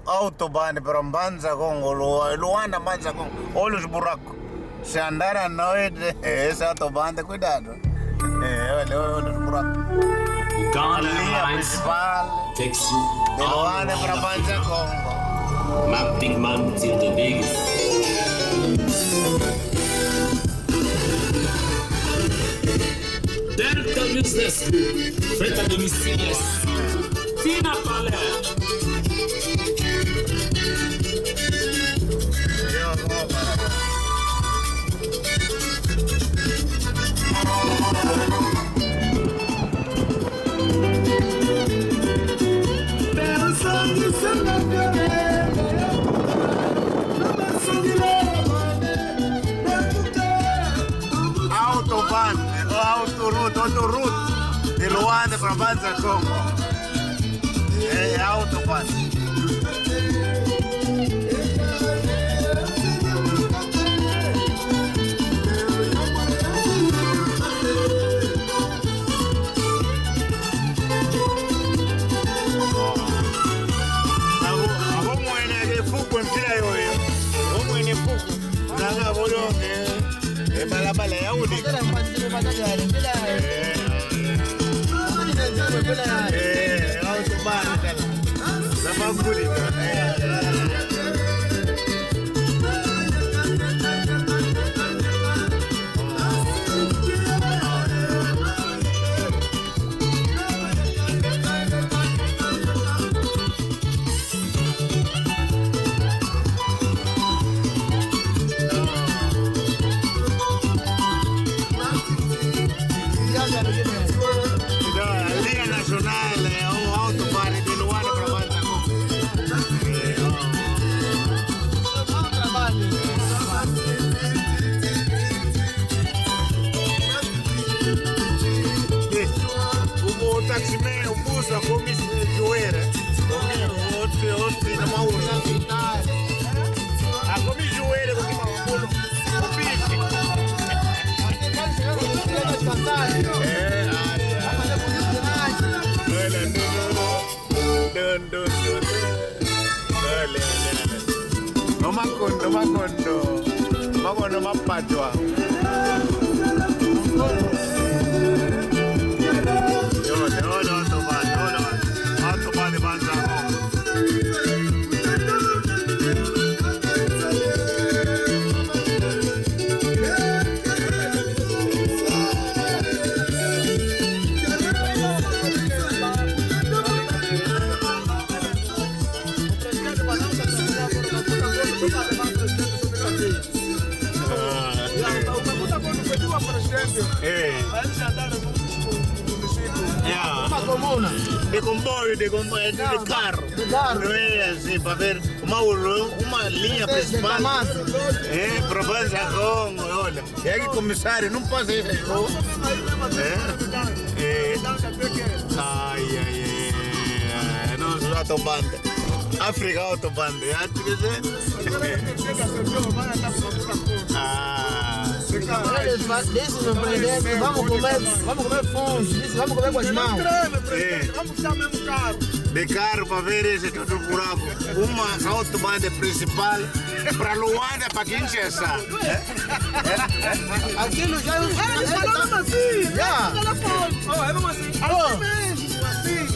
Autobahn para Mbanza Congo, Luanda Mbanza Congo, olhos buracos. Se andar à noite, essa autobahn, cuidado. Olha, olhos buracos. A linha principal de Luanda para Mbanza Congo. My big man till the big. Delta Business Group, fretta domicílios. Tina Palé. Autobahn, autoroute de Luanda para Mbanza Congo. Autobahn. Bala ya udi. Autobahn tena. Sama ngudi. Liga Nacional, autobahn de Luanda para Mbanza Congo. O taximan, o busto, a comissão de joelho. Outro na mão. A comissão de joelho, o bicho. Makondo mapatwa. Autobahn de Mbanza Congo. De comboio, de carro. Não é assim, para ver uma linha principal. Para Mbanza Congo, olha. É que comissário, não passa isso aí. Ai. Nossa autobahn. África autobahn. Vamos comer fungo, vamos comer com as mãos. Vamos puxar mesmo carro. De carro para ver esse todo buraco. Uma autobahn principal para Luanda, para Kinshasa. Aquilo já é Falando assim, era assim. Alô? Mesmo, assim.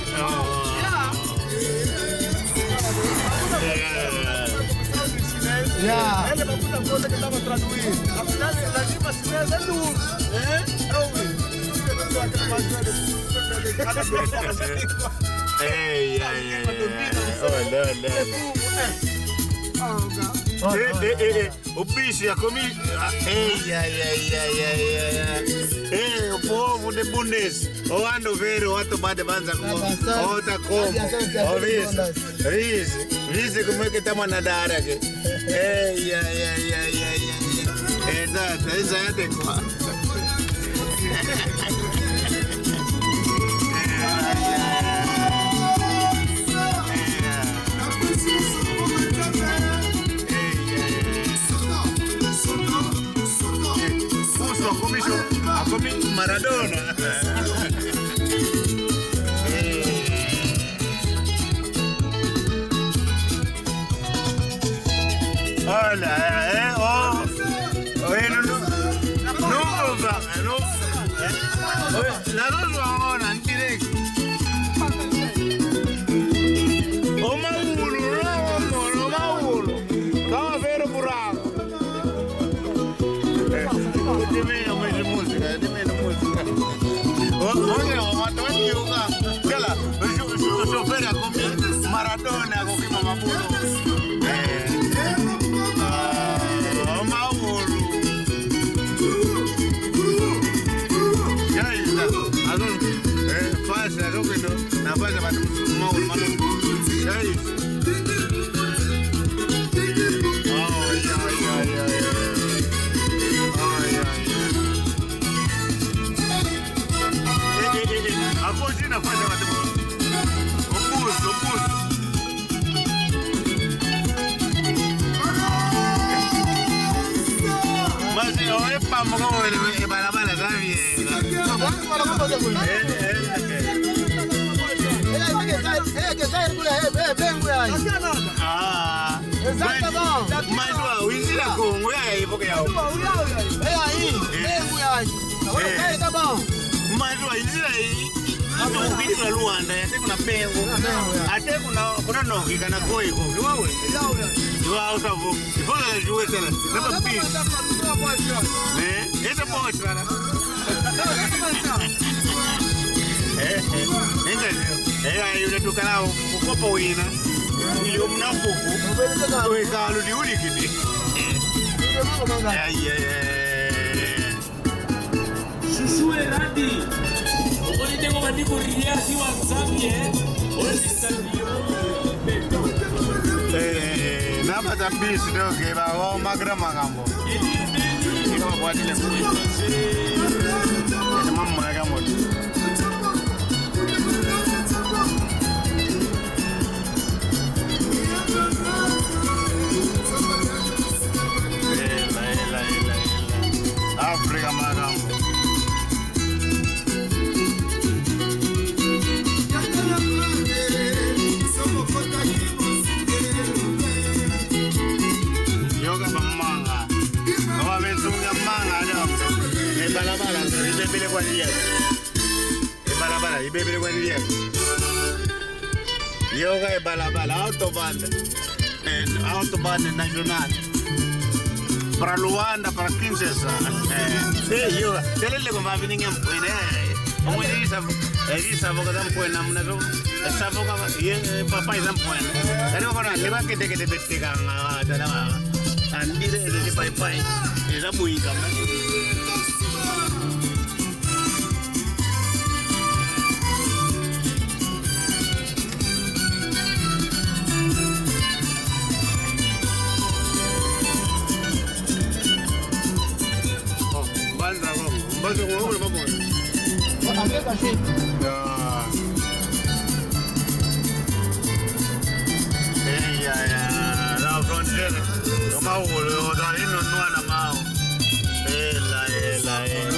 Ele é muita coisa que estava traduzindo. Afinal, a língua chinesa é duro. É o bicho ia comer. O povo de Bundes. O ano ver o autobahn de Mbanza Congo. Outra como. Vise como é que estamos a nadar aqui. Exato, isso é adequado. A comi Maradona. Hola, oye, no, las dos van en directo. O Mauro, no, Mauro. Estaba a ver por ahí. Dime música. Oye, Antonio, cala, eu chofer a comer Maradona com que mamapulo. Mauro. Ya está. Adoro. Faz, eu que não. Na faz para Mauro, mano. Já isso. A coxina faz a matemática. O pulso. Mas eu é para mover e para bala, sabe? Ah, mas o Isira com aí porque eu. Tá bom. Mas o Isira aí não vira Luanda, até com na pengo, até com na nogi kana coi com, não é? Eu tá bom. E foi a juíza lá, não pis. Né? Essa pode, cara. Aí eu tô cara o copo ina. E eu não pouco. O calo de uliquide. Chuchu Eradi. Ogoni tengo bandiko riasi WhatsApp Hoje salió. Napa ta bis do ke ba o magrama gambo. Iko ba kwatile. Ese mamma gambo. Africa magambo. Yoga manga. Kama vetunga manga leo. E balabala ibebele kwa njia. E balabala ibebele kwa njia. Yoga e balabala autobahn nacional. Para Luanda, para Kinshasa. Yoga. Telele kwa vini ngempwene. Elisa boga zampuena mnazo. Esa boga papa zampuena. Kani wakona leba kete bete kanga dala. Andire ele pai. Esa buika. Mas eu amo, vamos. La frontera. Toma uno, no ana mao. La.